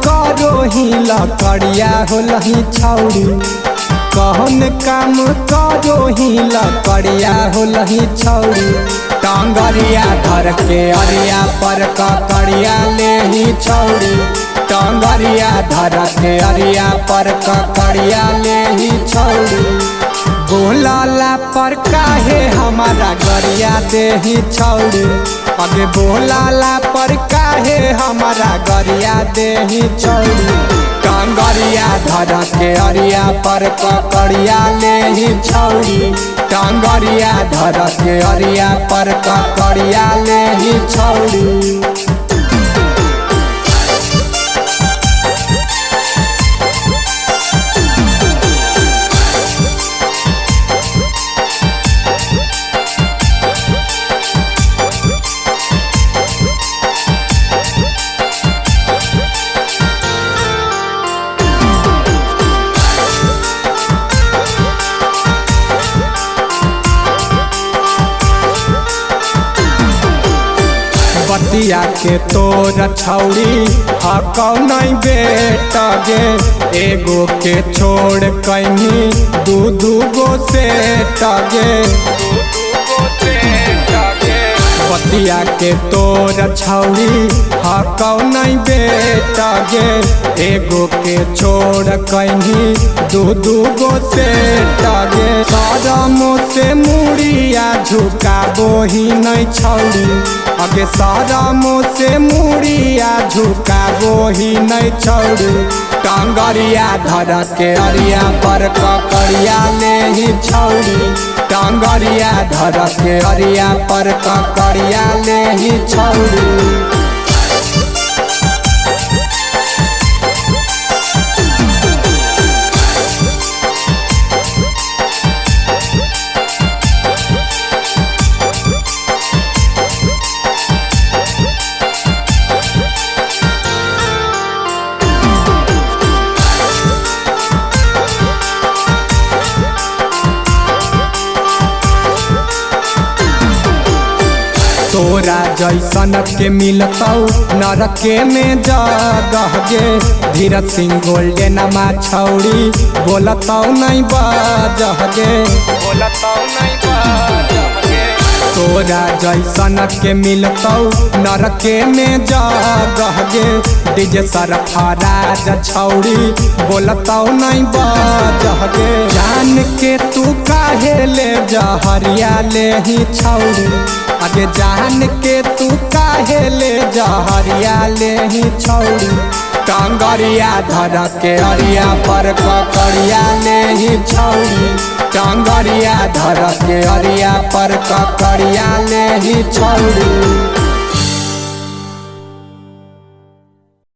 करो ही लकड़िया होलही छौड़ी, कौन काम करो ही लकड़िया होलही छौड़ी। टांगरिया धर के अरिया पर ककड़िया ले ही छौड़ी, टांगरिया धर के अरिया पर ककड़िया ले ही छौड़ी। बोलाला पर काहे हमारा गरिया दे ही छौड़ी, अगे बोलाला पर काहे हमारा गरिया दे ही छौड़ी। टांगरिया धर के अरिया पर ककड़िया ले ही छौड़ी, टांगरिया धर के अरिया पर ककड़िया ले ही छौड़ी। बतिया के तोर छौड़ी हकौ नहीं बेटा गे, एगो के छोड़ कहीं दू गो से टगे। बतिया के तोर छौड़ी हकौ नहीं बेटा गे, एगो के छोड़ कहीं दू गो से टगे। शरमो से मुड़िया झुकाबो ही नहीं छौड़ी, अगे शरमो से मुड़िया झुकाबो ही नहीं छौड़ी। टांगरिया धर के अरिया पर ककड़िया ले ही छौड़ी, टांगरिया धर के अरिया पर ककड़िया ले ही छौड़ी। तोरा जैसन के मिलतौ नरके में जगह गे, धीरज सिंह गोल्डन मा छौड़ी बोलतौ नहीं बजह गे, बोलतौ नहीं बजह गे। तोरा जैसन के मिलतौ नरके में जगह गे, डीजे सरफराज छौड़ी बोलतौ नहीं बजह गे। जान के तू काहे ले जहरिया ले ही छौड़ी, अगे जान के तू काहे ले जहरिया ले ही छौड़ी। टांगरिया धर के अरिया पर ककड़िया ले ही छौड़ी, टांगरिया धर के अरिया पर ककड़िया ले ही छौड़ी।